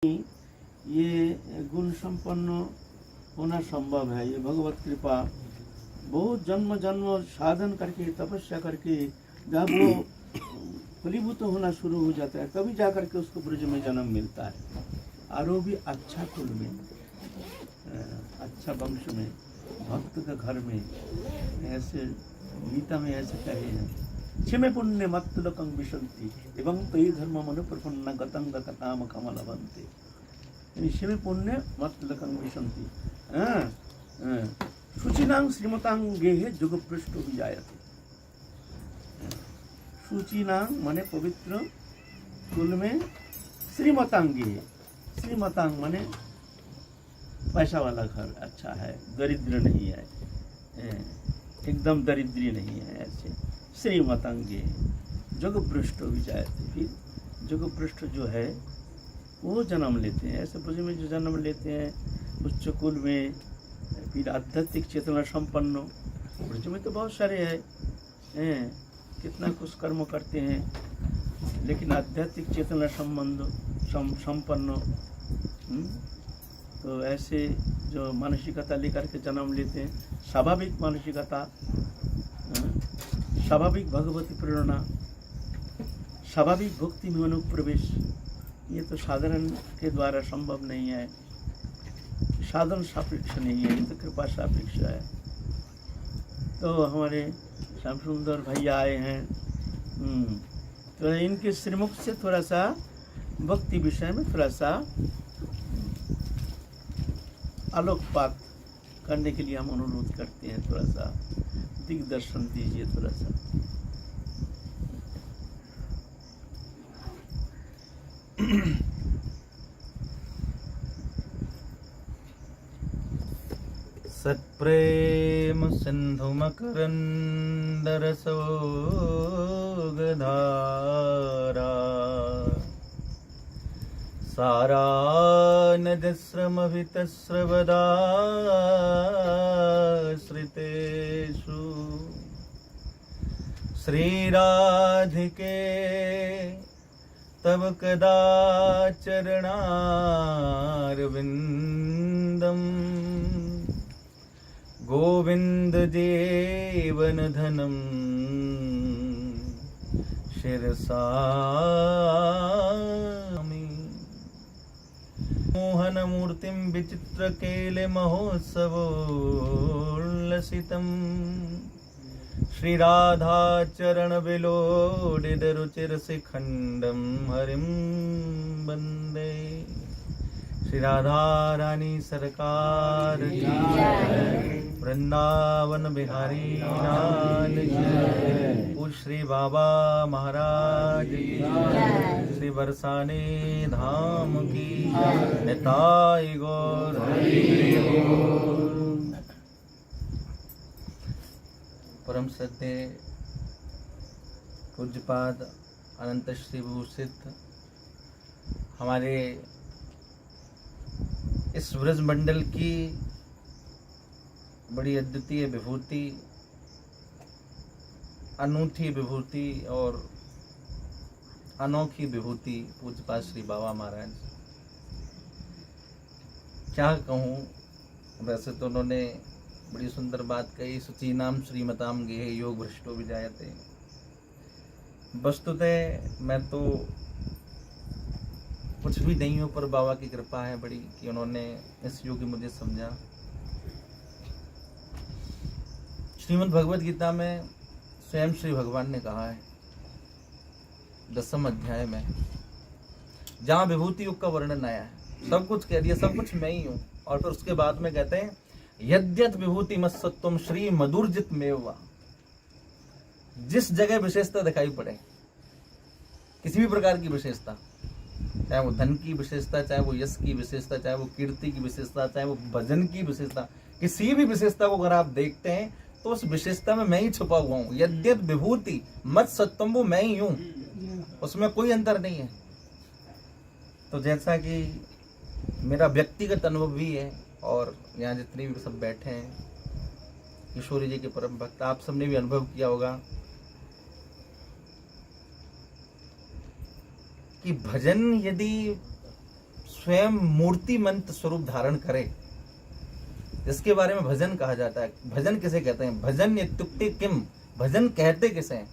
ये गुण संपन्न होना संभव है। ये भगवत कृपा बहुत जन्म जन्म साधन करके तपस्या करके जब वो फलीभूत होना शुरू हो जाता है तभी जा करके उसको ब्रज में जन्म मिलता है, और वो भी अच्छा कुल में, अच्छा वंश में, भक्त के घर में। ऐसे गीता में ऐसे कहे हैं, क्षमे पुण्य मत्तुलकं विशन्ति एवं तयि धर्म मनु प्रपन्ना गतंग कथाम कमलवन्ते। क्षमे पुण्य मत्तुलकं विशन्ति शुचिनां श्रीमतां गेहे जुगपृष्ठो विजायते। शुचिनां माने पवित्र कुल में, श्रीमतां गेहे, श्रीमतां माने पैसा वाला घर अच्छा है, दरिद्र नहीं है, एकदम दरिद्री नहीं है, ऐसे श्रीमतांगे जगपृष्ठ विजायते। फिर जगपृष्ठ जो है वो जन्म लेते हैं, ऐसे ब्रज में जो जन्म लेते हैं उच्च कुल में, फिर आध्यात्मिक चेतना संपन्न। ब्रज में तो बहुत सारे हैं, कितना कुछ कर्म करते हैं, लेकिन आध्यात्मिक चेतना संपन्न। तो ऐसे जो मानसिकता लेकर के जन्म लेते हैं, स्वाभाविक मानसिकता, स्वाभाविक भगवती प्रेरणा, स्वाभाविक भक्ति में अनुप्रवेश, ये तो साधारण के द्वारा संभव नहीं है, साधन सापेक्ष नहीं है, ये तो कृपा सापेक्ष है। तो हमारे श्याम सुंदर भैया आए हैं, तो इनके श्रीमुख से थोड़ा सा भक्ति विषय में थोड़ा सा आलोकपात करने के लिए हम अनुरोध करते हैं, थोड़ा सा दिग्दर्शन दीजिए थोड़ा सा। सत्प्रेम सिंधु मकरंद रसोगधारा सारानदस्रमभितस्रवदाश्रितेषु श्रीराधिके तव कदा चरणारविन्दम् गोविंद जीवनधनम् शिरसामि। मोहनमूर्तिं विचित्रकेले महोत्सवोल्लसितम् श्रीराधाचरणविलोडितरुचिरशिखण्डं हरिं वन्दे। श्री राधा रानी सरकार की जय, वृंदावन बिहारी लाल की जय, पूज्य श्री बाबा महाराज की जय, श्री बरसाने धाम की जय, निताई गौर हरि बोल। परम श्रद्धेय पूज्यपाद अनंत श्री भूषित हमारे इस ब्रज मंडल की बड़ी अद्वितीय विभूति, अनूठी विभूति और अनोखी विभूति पूज्यपाद श्री बाबा महाराज। क्या कहूँ, वैसे तो उन्होंने बड़ी सुंदर बात कही, शुचीनाम श्रीमताम गेहे योग भ्रष्टो विजायते। वस्तुतः मैं तो कुछ भी नहीं हूँ, पर बाबा की कृपा है बड़ी कि उन्होंने इस योग मुझे समझा। श्रीमद् भगवद गीता में स्वयं श्री भगवान ने कहा है 10वें अध्याय में, जहाँ विभूति योग का वर्णन आया है, सब कुछ कह दिया, सब कुछ मैं ही हूँ। और फिर उसके बाद में कहते हैं यद्यत विभूति मत्सत्वम श्री मधुरजित मेवा। जिस जगह विशेषता दिखाई पड़े, किसी भी प्रकार की विशेषता, चाहे वो धन की विशेषता, चाहे वो यश की विशेषता, चाहे वो कीर्ति की विशेषता, चाहे वो भजन की विशेषता, किसी भी विशेषता को अगर आप देखते हैं तो उस विशेषता में मैं ही छुपा हुआ हूँ। यद्यत विभूति मत सत्वम, वो मैं ही हूँ, उसमें कोई अंतर नहीं है। तो जैसा कि मेरा व्यक्तिगत अनुभव भी है, और यहाँ जितने भी सब बैठे हैं किशोरी जी के परम भक्त, आप सबने भी अनुभव किया होगा कि भजन यदि स्वयं मूर्तिमंत स्वरूप धारण करे, जिसके बारे में भजन कहा जाता है। भजन किसे कहते हैं? भजन इत्युक्ते किम, भजन कहते किसे हैं?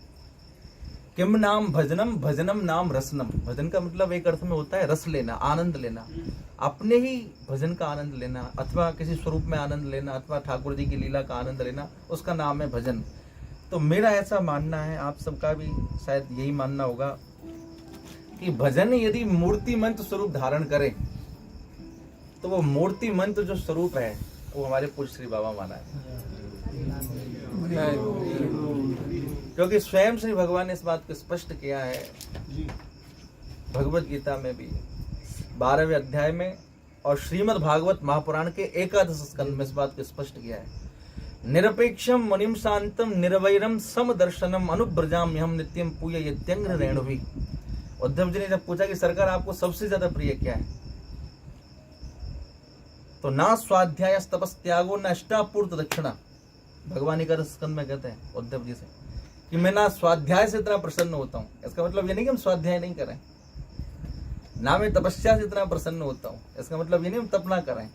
किम नाम भजनम, भजनम नाम रसनम। भजन का मतलब एक अर्थ में होता है रस लेना, आनंद लेना, अपने ही भजन का आनंद लेना, अथवा किसी स्वरूप में आनंद लेना, अथवा ठाकुर जी की लीला का आनंद लेना, उसका नाम है भजन। तो मेरा ऐसा मानना है, आप सबका भी शायद यही मानना होगा कि भजन यदि मूर्तिमंत स्वरूप धारण करे तो वो मूर्तिमंत जो स्वरूप है वो हमारे पूज्य श्री बाबा माना है। क्योंकि स्वयं श्री भगवान ने इस बात को स्पष्ट किया है भगवत गीता में भी 12वें अध्याय में, और श्रीमद् भागवत महापुराण के 11 स्कंद में इस बात को स्पष्ट किया है। निरपेक्षम मुनिम शांतम निर्वैरम समदर्शनम अनुब्रजाम्यहम नित्यम पूजयत्यंग्र रेणुभि। उद्धव जी ने जब पूछा कि सरकार आपको सबसे ज्यादा प्रिय क्या है, तो ना स्वाध्याय तपस त्यागो न अष्टापूर्त दक्षिणा। भगवान 11 स्कंद में कहते हैं उद्धव जी से कि मैं ना स्वाध्याय से इतना प्रसन्न होता हूँ। इसका मतलब ये नहीं कि हम स्वाध्याय नहीं करें, ना मैं तपस्या से इतना प्रसन्न होता हूँ, इसका मतलब ये नहीं हम तप ना करें,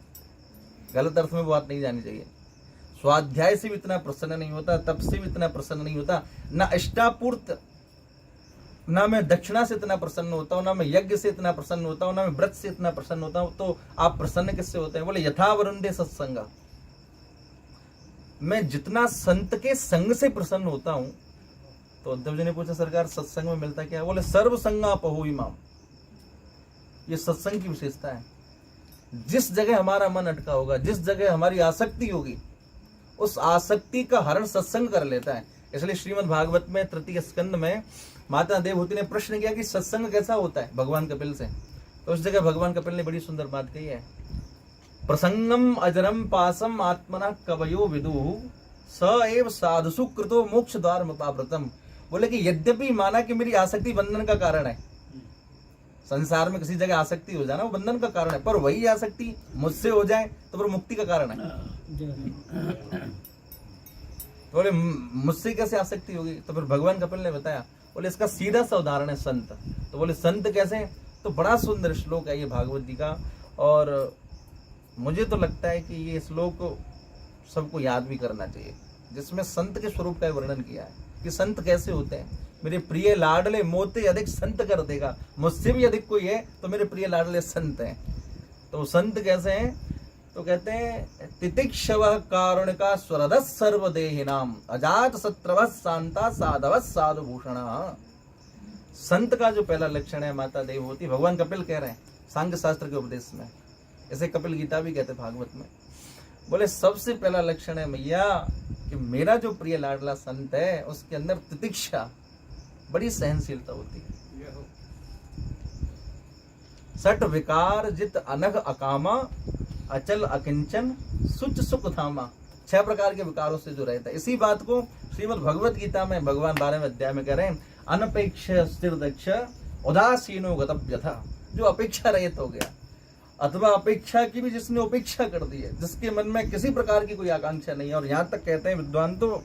गलत अर्थ में बात नहीं जानी चाहिए। स्वाध्याय से भी इतना प्रसन्न नहीं होता, तप से भी इतना प्रसन्न नहीं होता, ना अष्टापूर्त, ना मैं दक्षिणा से इतना प्रसन्न होता हूँ, ना मैं यज्ञ से इतना प्रसन्न होता हूँ, ना मैं व्रत से इतना प्रसन्न होता हूँ। तो आप प्रसन्न किससे होते हैं? बोले यथा वरुंडे सत्संगा। मैं जितना संत के संग से प्रसन्न होता हूँ। तो उद्धव जी ने पूछा सरकार सत्संग में मिलता क्या है? बोले सर्व संगा पहो इमाम। ये सत्संग की विशेषता है। जिस जगह हमारा मन अटका होगा, जिस जगह हमारी आसक्ति होगी, उस आसक्ति का हरण सत्संग कर लेता है। इसलिए श्रीमद् भागवत में 3 स्कंद में माता देवहूति ने प्रश्न किया कि सत्संग कैसा होता है भगवान कपिल से। तो उस जगह भगवान कपिल ने बड़ी सुंदर बात कही है, प्रसंगम अजरम पासम आत्मना कवयो विदुः स एव साधुसु कृतो मोक्ष द्वार मपाव्रतम। बोले कि यद्यपि माना कि मेरी आसक्ति बंधन का कारण है, संसार में किसी जगह आसक्ति हो जाना वो बंधन का कारण है, पर वही आसक्ति मुझसे हो जाए तो फिर मुक्ति का कारण है। तो बोले मुझसे कैसे आसक्ति होगी? तो फिर भगवान कपिल ने बताया, बोले इसका सीधा सा उदाहरण है संत। तो बोले संत कैसे? तो बड़ा सुंदर श्लोक है ये भागवत जी का, और मुझे तो लगता है कि ये श्लोक सबको याद भी करना चाहिए, जिसमें संत के स्वरूप का वर्णन किया है कि संत कैसे होते हैं। मेरे प्रिय लाडले मोते अधिक संत कर देगा, मुझसे भी अधिक कोई है तो मेरे प्रिय लाडले संत हैं। तो संत कैसे हैं? तो कहते हैं तितिक्षवः कारुणिका स्वरदः सर्वदेहिनाम अजात शत्रवः शांता साधवः साधुभूषणः। संत का जो पहला लक्षण है माता देवहूति, भगवान कपिल कह रहे हैं सांख्य शास्त्र के उपदेश में, इसे कपिल गीता भी कहते भागवत में। बोले सबसे पहला लक्षण है मैया कि मेरा जो प्रिय लाडला संत है उसके अंदर तितिक्षा, बड़ी सहनशीलता होती है। सठ विकार जित अनघ अकामा अचल अकिंचन सुच सुख धामा। 6 प्रकार के विकारों से जो रहता है। इसी बात को श्रीमद् भगवत गीता में भगवान 12वें अध्याय में कह रहे हैं, अनपेक्ष स्थिर दक्ष उदासीनो गतव्यथा। जो अपेक्षा रहित हो गया, अथवा अपेक्षा की भी जिसने उपेक्षा कर दी है, जिसके मन में किसी प्रकार की कोई आकांक्षा नहीं है। और यहाँ तक कहते हैं विद्वान तो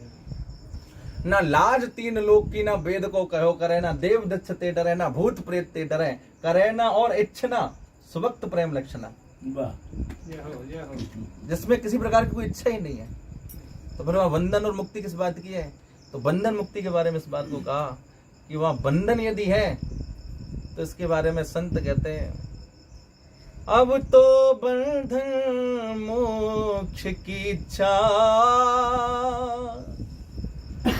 ना लाज 3 लोक की, ना वेद को कहो करे, ना देव दक्ष ते डरे, ना भूत प्रेत ते डरे, करे ना और इच्छना सुभक्त प्रेम लक्षणा। जिसमें किसी प्रकार की कोई इच्छा ही नहीं है। तो फिर वहां बंधन और मुक्ति किस बात की है? तो बंधन मुक्ति के बारे में इस बात को कहा कि वहां बंधन यदि है तो इसके बारे में संत कहते हैं, अब तो बंधन मोक्ष की इच्छा,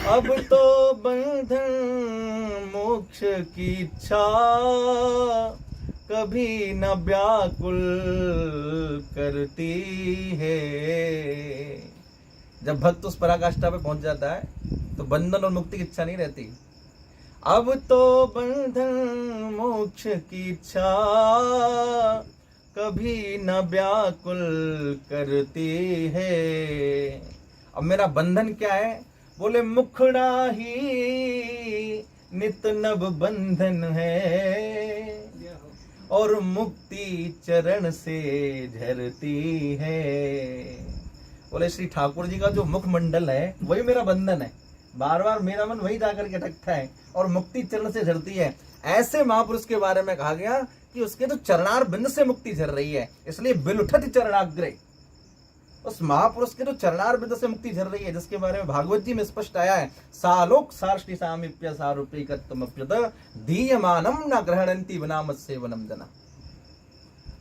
अब तो बंधन मोक्ष की इच्छा, कभी न व्याकुल करती है। जब भक्त उस पराकाष्ठा पे पहुंच जाता है तो बंधन और मुक्ति की इच्छा नहीं रहती। अब तो बंधन मोक्ष की इच्छा, कभी न व्याकुल करती है। अब मेरा बंधन क्या है? बोले मुखड़ा ही नित नव बंधन है, और मुक्ति चरण से झरती है। बोले श्री ठाकुर जी का जो मुखमंडल है वही मेरा बंधन है, बार बार मेरा मन वही जाकर के अटकता है और मुक्ति चरण से झरती है। ऐसे महापुरुष के बारे में कहा गया कि उसके तो चरणार बिंद से मुक्ति झर रही है, इसलिए बिलुठत चरणाग्रे, उस महापुरुष के तो चरणार बिंद से मुक्ति झर रही है, जिसके बारे में भागवत जी में स्पष्ट आया है, सालोक सार्ष्टि सामीप्य सारूपीकत्वमप्यत दीयमानम न ग्रहणन्ति विना मत्सेवनम जना।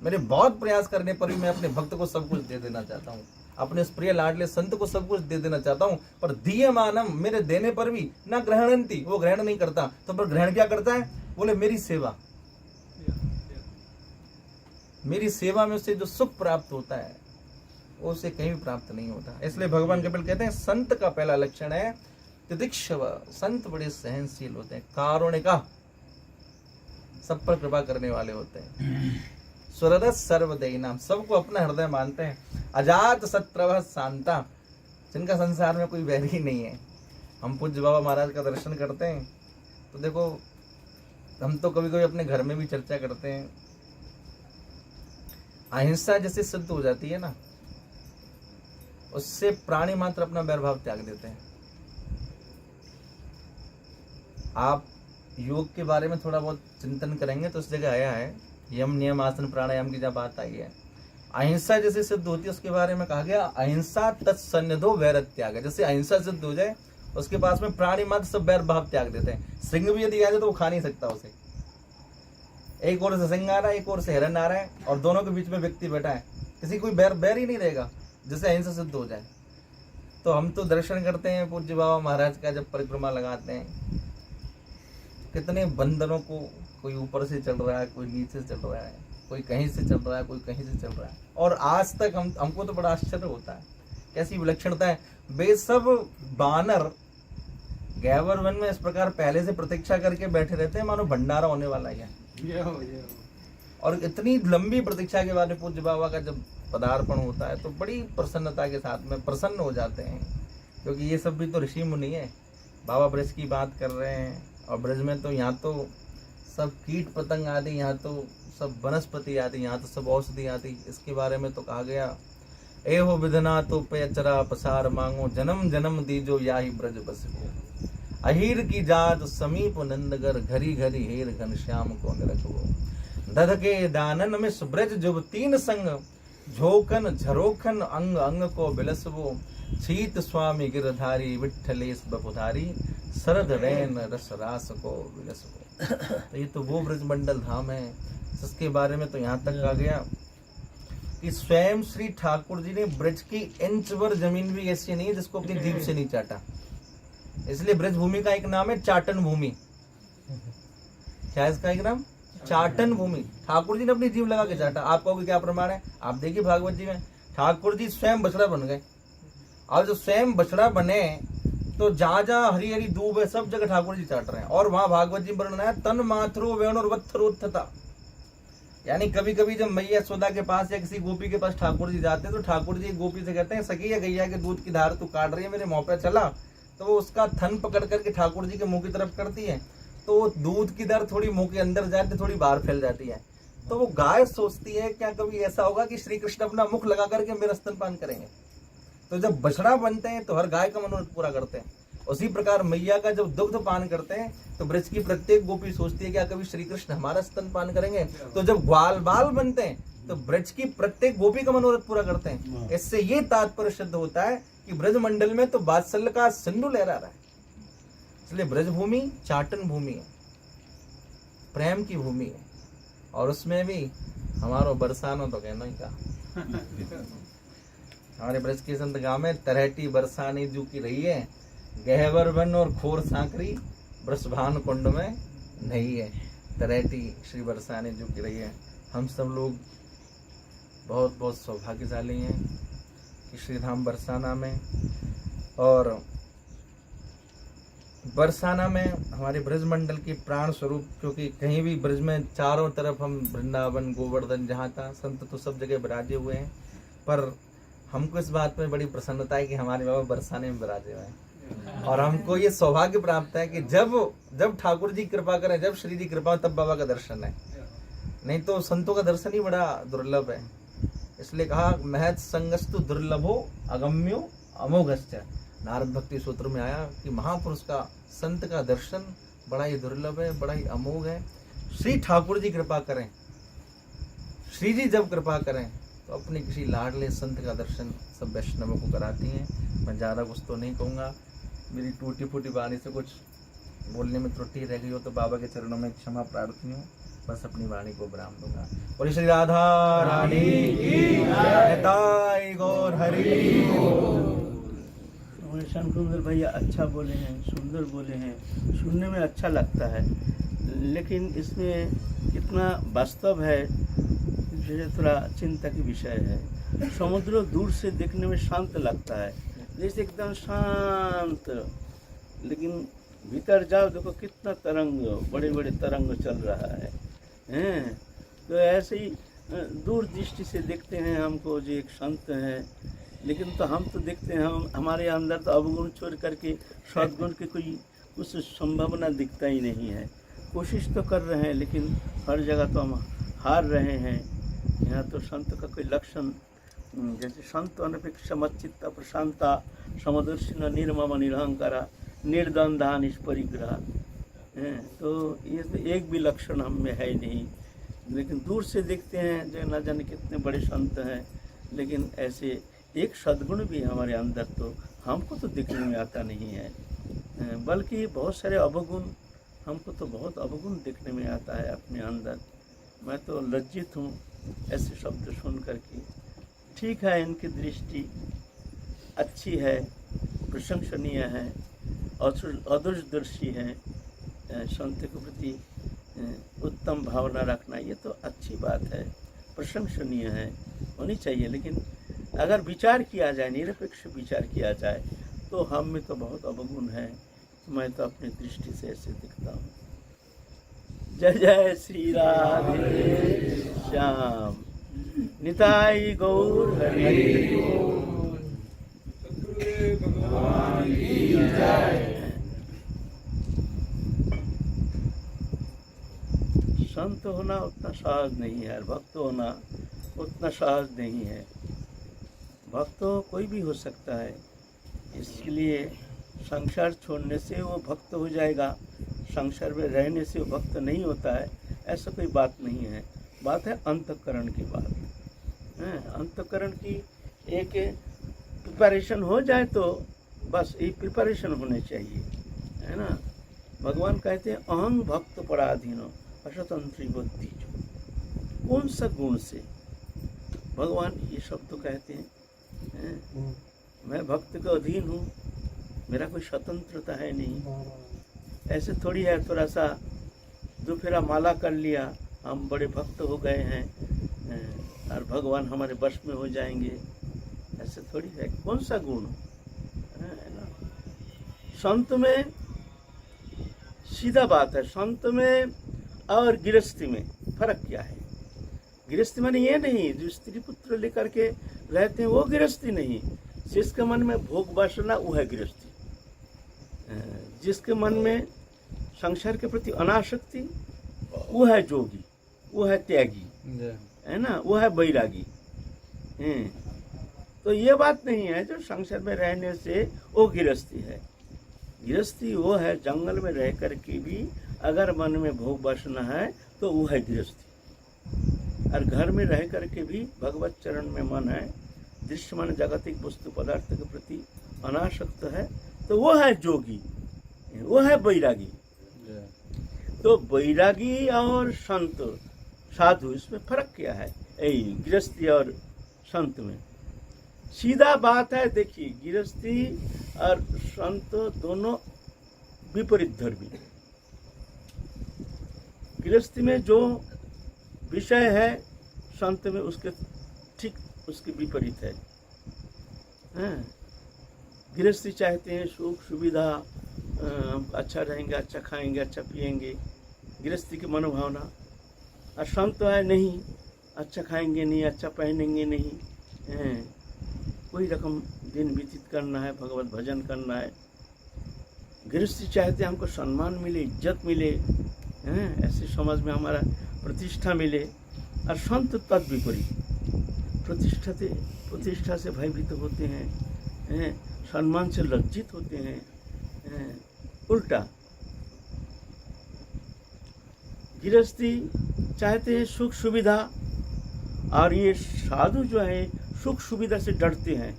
मेरे बहुत प्रयास करने पर भी मैं अपने भक्त को सब कुछ दे देना चाहता हूँ, अपने इस प्रिय लाडले संत को सब कुछ दे देना चाहता हूँ, पर दीयमानम, मेरे देने पर भी न ग्रहणन्ति, वो ग्रहण नहीं करता। तो पर ग्रहण क्या करता है? बोले मेरी सेवा, मेरी सेवा में उससे जो सुख प्राप्त होता है वो उसे कहीं भी प्राप्त नहीं होता। इसलिए भगवान कपिल कहते हैं संत का पहला लक्षण है तितिक्षव, संत बड़े सहनशील होते हैं, कारुणिका, सब पर कृपा करने वाले होते हैं, सुहृद सर्वदयिनाम, सबको अपना हृदय मानते हैं, अजात शत्रवः शांता, जिनका संसार में कोई वैर ही नहीं है। हम पूज्य बाबा महाराज का दर्शन करते हैं तो देखो, हम तो कभी कभी अपने घर में भी चर्चा करते हैं, अहिंसा जैसे सिद्ध हो जाती है ना, उससे प्राणी मात्र अपना वैरभाव त्याग देते हैं। आप योग के बारे में थोड़ा बहुत चिंतन करेंगे तो उस जगह आया है, यम नियम आसन प्राणायाम की जब बात आई है, अहिंसा जैसे सिद्ध होती है उसके बारे में कहा गया अहिंसा तत्सन्निधो वैर त्याग। जैसे अहिंसा सिद्ध हो जाए उसके पास में प्राणी मात्र सब वैर भाव त्याग देते हैं। सिंह भी यदि आ जाए तो वो खा नहीं सकता उसे, एक ओर से सिंह आ रहा है, एक ओर से हिरन आ रहा है, और दोनों के बीच में व्यक्ति बैठा है, किसी कोई बैर ही नहीं रहेगा जैसे अहिंसा सिद्ध हो जाए। तो हम तो दर्शन करते हैं पूज्य बाबा महाराज का, जब परिक्रमा लगाते हैं, कितने बंदरों को, कोई ऊपर से चल रहा है, कोई नीचे से चल रहा है, कोई कहीं से चल रहा है, कोई कहीं से चल रहा है, और आज तक हमको तो बड़ा आश्चर्य होता है, कैसी विलक्षणता है। वे सब बानर गैवर वन में इस प्रकार पहले से प्रतीक्षा करके बैठे रहते हैं मानो भंडारा होने वाला है। और इतनी लंबी प्रतीक्षा के बाद में पूज्य बाबा का जब पदार्पण होता है तो बड़ी प्रसन्नता के साथ में प्रसन्न हो जाते हैं, क्योंकि ये सब भी तो ऋषि मुनि है। बाबा ब्रज की बात कर रहे हैं, और ब्रज में तो यहाँ तो सब कीट पतंग आदि, यहाँ तो सब वनस्पति आदि, यहाँ तो सब औषधि आदि, इसके बारे में तो कहा गया एहो विधना तो पेचरा पसार मांगो, जन्म जन्म दीजो याही ब्रज बसको, अहीर की जात समीप नंदगर, घरी घरी हेर घनश्याम को निरखो, दध के दानन में सुब्रज जुब तीन संग, झोकन झरोखन अंग अंग को बिलसवो, शीत स्वामी गिरधारी विठलेश बपुधारी, शरद रैन रस रास को विलसवो। तो ये तो वो ब्रजमंडल धाम है जिसके बारे में तो यहाँ तक कहा गया कि स्वयं श्री ठाकुर जी ने ब्रज की इंच भर जमीन भी ऐसी नहीं है जिसको अपनी जीभ से नहीं चाटा। इसलिए ब्रज भूमि का एक नाम है चाटन भूमि। क्या है इसका एक नाम? चाटन भूमि। ठाकुर जी ने अपनी जीभ लगा के चाटा। आप कहोगे क्या प्रमाण है? आप देखिए भागवत जी में ठाकुर जी स्वयं बछड़ा बन गए, और जो स्वयं बछड़ा बने तो जहां जहां हरी हरी दूब है सब जगह ठाकुर जी चाट रहे हैं। और वहां भागवत जी वर्णन है तन माथरो वेणुर्वत्थरोत्थता, यानी कभी कभी जब मैया यशोदा के पास या किसी गोपी के पास ठाकुर जी जाते हैं तो ठाकुर जी गोपी से कहते हैं सखी या गैया के दूध की धार तू काट रही है, मेरे मुंह पे चला, तो वो उसका थन पकड़ करके ठाकुर जी के मुंह की तरफ करती है, तो वो दूध की धार थोड़ी मुंह के अंदर जाती, थोड़ी बाहर फैल जाती है। तो वो गाय सोचती है क्या कभी ऐसा होगा कि श्री कृष्ण अपना मुख लगा करके मेरा स्तनपान करेंगे। तो जब बछड़ा बनते हैं तो हर गाय का मनोरथ पूरा करते हैं। उसी प्रकार मैया का जब दुग्ध पान करते हैं तो ब्रज की प्रत्येक गोपी सोचती है क्या कभी श्री कृष्ण हमारा स्तनपान करेंगे। तो जब ग्वाल बाल बनते हैं तो ब्रज की प्रत्येक गोपी का मनोरथ पूरा करते हैं। इससे ये तात्पर्य सिद्ध होता है कि ब्रज मंडल में तो वात्सल्य का सिंधु लहरा रहा है। इसलिए ब्रज भूमि चाटन भूमि है, प्रेम की भूमि है, और उसमें भी हमारो बरसानो तो कहना ही का हमारे ब्रज के संत गांव में तरहटी बरसाने जू की रही है, गहवर वन और खोर सांकरी ब्रजभान कुंड में नहीं है। तरहटी श्री बरसाने जू की रही है। हम सब लोग बहुत बहुत सौभाग्यशाली हैं कि श्रीधाम बरसाना में, और बरसाना में हमारे ब्रज मंडल की प्राण स्वरूप, क्योंकि कहीं भी ब्रज में चारों तरफ हम वृंदावन गोवर्धन जहाँ था संत तो सब जगह विराजे हुए हैं, पर हमको इस बात में बड़ी प्रसन्नता है कि हमारे बाबा बरसाने में विराजे हुए हैं। और हमको ये सौभाग्य प्राप्त है कि जब ठाकुर जी कृपा करें, जब श्री जी कृपा तब बाबा का दर्शन है, नहीं तो संतों का दर्शन ही बड़ा दुर्लभ है। इसलिए कहा महत संगस्तु दुर्लभो अगम्यो अमोघश्च। नारद भक्ति सूत्र में आया कि महापुरुष का, संत का दर्शन बड़ा ही दुर्लभ है, बड़ा ही अमोघ है। श्री ठाकुर जी कृपा करें श्री जी जब कृपा करें तो अपने किसी लाडले संत का दर्शन सब वैष्णवों को कराती हैं। मैं ज़्यादा कुछ तो नहीं कहूँगा, मेरी टूटी फूटी वाणी से कुछ बोलने में त्रुटि रह गई हो तो बाबा के चरणों में क्षमा प्रार्थी हूँ। बस अपनी वाणी को विराम दूंगा। बोलिए श्री राधा रानी की जय, निताई गौर हरि बोल। हमारे श्याम सुंदर भैया अच्छा बोले हैं, सुंदर बोले हैं, सुनने में अच्छा लगता है, लेकिन इसमें कितना वास्तव है ये थोड़ा चिंता की विषय है। समुद्र दूर से देखने में शांत लगता है, जैसे एकदम शांत, लेकिन भीतर जाओ देखो कितना तरंग, बड़े बड़े तरंग चल रहा है हैं। तो ऐसे ही दूर दृष्टि से देखते हैं हमको जो एक संत हैं, लेकिन तो हम तो देखते हैं हमारे अंदर तो अवगुण छोड़ करके सद्गुण की कोई कुछ संभावना दिखता ही नहीं है। कोशिश तो कर रहे हैं लेकिन हर जगह तो हम हार रहे हैं। यहाँ तो संत का कोई लक्षण, जैसे संत अनपेक्षा मच्चित्ता प्रशांता समदर्शिन निर्मम निरहंकारा निर्द्वंद्वा निष्परिग्रह, तो ये तो एक भी लक्षण हम में है ही नहीं। लेकिन दूर से देखते हैं जो न जाने कितने बड़े संत हैं, लेकिन ऐसे एक सद्गुण भी हमारे अंदर तो हमको तो दिखने में आता नहीं है, बल्कि बहुत सारे अवगुण, हमको तो बहुत अवगुण दिखने में आता है अपने अंदर। मैं तो लज्जित हूँ ऐसे शब्द सुन करके। ठीक है, इनकी दृष्टि अच्छी है, प्रशंसनीय है, अदूरदर्शी है, संत के प्रति उत्तम भावना रखना ये तो अच्छी बात है, प्रशंसनीय है, होनी चाहिए। लेकिन अगर विचार किया जाए, निरपेक्ष विचार किया जाए, तो हम में तो बहुत अवगुण है। मैं तो अपनी दृष्टि से ऐसे दिखता हूँ। जय जय श्री राधे श्याम, निताई गौर हरि बोल। भगवान की जय। संत होना उतना सहज नहीं है, भक्त होना उतना सहज नहीं है। भक्त तो कोई भी हो सकता है, इसके लिए संसार छोड़ने से वो भक्त हो जाएगा, संसार में रहने से वो भक्त नहीं होता है, ऐसा कोई बात नहीं है। बात है अंतःकरण की बात है। अंतःकरण की एक प्रिपरेशन हो जाए तो बस ये प्रिपरेशन होने चाहिए, है ना। भगवान कहते हैं अहं भक्त पराधीनो असतंत्री बुद्धि। कौन सा गुण से भगवान ये शब्द तो कहते हैं, मैं भक्त का अधीन हूँ, मेरा कोई स्वतंत्रता है नहीं। ऐसे थोड़ी है थोड़ा सा दो फेरा माला कर लिया, हम बड़े भक्त हो गए हैं और भगवान हमारे वश में हो जाएंगे, ऐसे थोड़ी है। कौन सा गुण है ना। संत में सीधा बात है, संत में और गृहस्थी में फर्क क्या है। गृहस्थी माने ये नहीं जो स्त्री पुत्र लेकर के रहते हैं वो गृहस्थी नहीं, जिसके मन में भोग वासना वो है गृहस्थी। जिसके मन में संसार के प्रति अनासक्ति वो है जोगी, वो है त्यागी, है ना, वो है बैरागी। तो ये बात नहीं है जो संसार में रहने से वो गृहस्थी है। गृहस्थी वो है जंगल में रह कर के भी अगर मन में भोग वासना है तो वो है गृहस्थी। और घर में रह कर के भी भगवत चरण में मन है, दृश्यमान जागतिक वस्तु पदार्थ के प्रति अनासक्त है, तो वो है जोगी, वो है बैरागी। तो बैरागी और संत साधु इसमें फर्क क्या है, यही गृहस्थी और संत में। सीधा बात है, देखिए गृहस्थी और संत दोनों विपरीत धर्मी। गृहस्थी में जो विषय है संत में उसके ठीक उसके विपरीत है। गृहस्थी चाहते हैं सुख सुविधा, अच्छा रहेंगे, अच्छा खाएंगे, अच्छा पिएंगे, गृहस्थी की मनोभावना। और संत है नहीं, अच्छा खाएंगे नहीं, अच्छा पहनेंगे नहीं, कोई रकम दिन व्यतीत करना है, भगवत भजन करना है। गृहस्थी चाहते हैं हमको सम्मान मिले, इज्जत मिले, ऐसे समाज में हमारा प्रतिष्ठा मिले। और संत तद विपरीत प्रतिष्ठा से भयभीत होते हैं, सम्मान से लज्जित होते हैं। उल्टा गृहस्थी चाहते हैं सुख सुविधा, और ये साधु जो है सुख सुविधा से डरते हैं,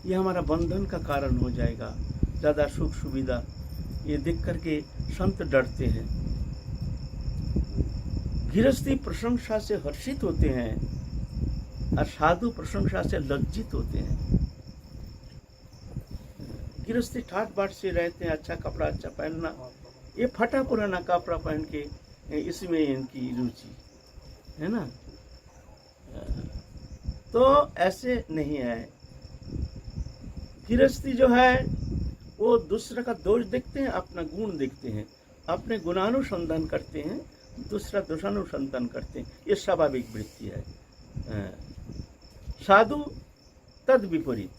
ये हमारा बंधन का कारण हो जाएगा। ज़्यादा सुख सुविधा ये देख करके संत डरते हैं। गृहस्थी प्रशंसा से हर्षित होते हैं और साधु प्रशंसा से लज्जित होते हैं। गृहस्थी ठाट बाट से रहते हैं, अच्छा कपड़ा अच्छा पहनना, ये फटा पुराना कपड़ा पहन के इसमें इनकी रुचि है ना। तो ऐसे नहीं है। गृहस्थी जो है वो दूसरे का दोष देखते हैं, अपना गुण देखते हैं, अपने गुणानुसंधान करते हैं, दूसरा दोषानुसंधान करते हैं। ये स्वाभाविक वृत्ति है। साधु तद विपरीत,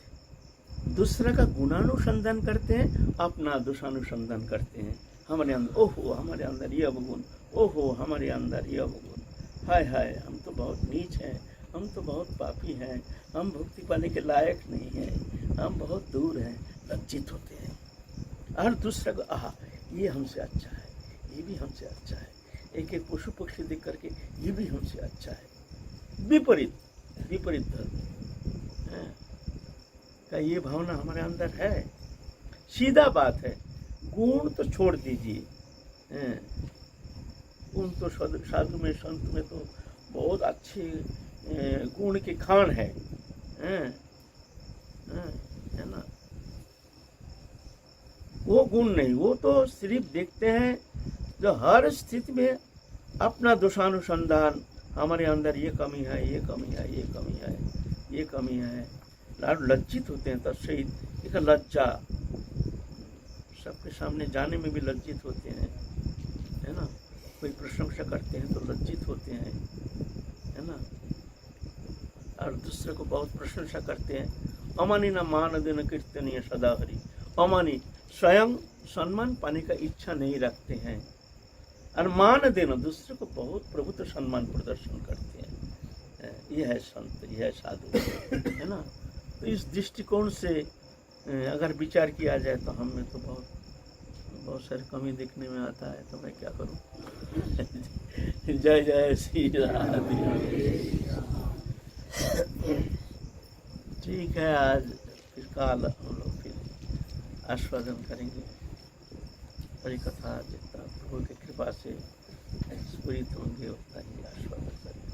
दूसरा का गुणानुसंधान करते हैं, अपना दोषानुसंधान करते हैं। हमारे अंदर ओहो हमारे अंदर ये अवगुण, ओहो हमारे अंदर ये अवगुण, हाय हाय हम तो बहुत नीच हैं, हम तो बहुत पापी हैं, हम भक्ति पाने के लायक नहीं हैं, हम बहुत दूर हैं, लज्जित होते हैं। और दूसरा को आहा ये हमसे अच्छा है, ये भी हमसे अच्छा है, एक एक पशु पक्षी देख करके ये भी हमसे अच्छा है। विपरीत विपरीत धर्म है। क्या ये भावना हमारे अंदर है? सीधा बात है। गुण तो छोड़ दीजिए, गुण तो साधु में संत में तो बहुत अच्छे गुण के खान है ना। वो गुण नहीं, वो तो सिर्फ देखते हैं जो हर स्थिति में अपना दोषानुसंधान, हमारे अंदर ये कमी है, ये कमी है, ये कमी है, ये कमी है। लज्जित होते हैं, तत्सहित एक लज्जा, सबके सामने जाने में भी लज्जित होते हैं, है ना। कोई प्रशंसा करते हैं तो लज्जित होते हैं, है ना। और दूसरे को बहुत प्रशंसा करते हैं। अमानी न मान दिन कीर्तनीय सदा हरि, अमानी स्वयं सम्मान पाने का इच्छा नहीं रखते हैं, और मान देना दूसरे को बहुत प्रभुत्व सम्मान प्रदर्शन करते हैं। यह है संत, यह है साधु, है ना। तो इस दृष्टिकोण से अगर विचार किया जाए तो हम में तो बहुत सारी कमी देखने में आता है। तो मैं क्या करूं। जय जय श्री राधे। ठीक है, आज फिर काल हम लोग फिर आस्वादन करेंगे। परिकथा जितना प्रभु की कृपा से स्फुरित होंगे उतना ही आस्वादन करेंगे।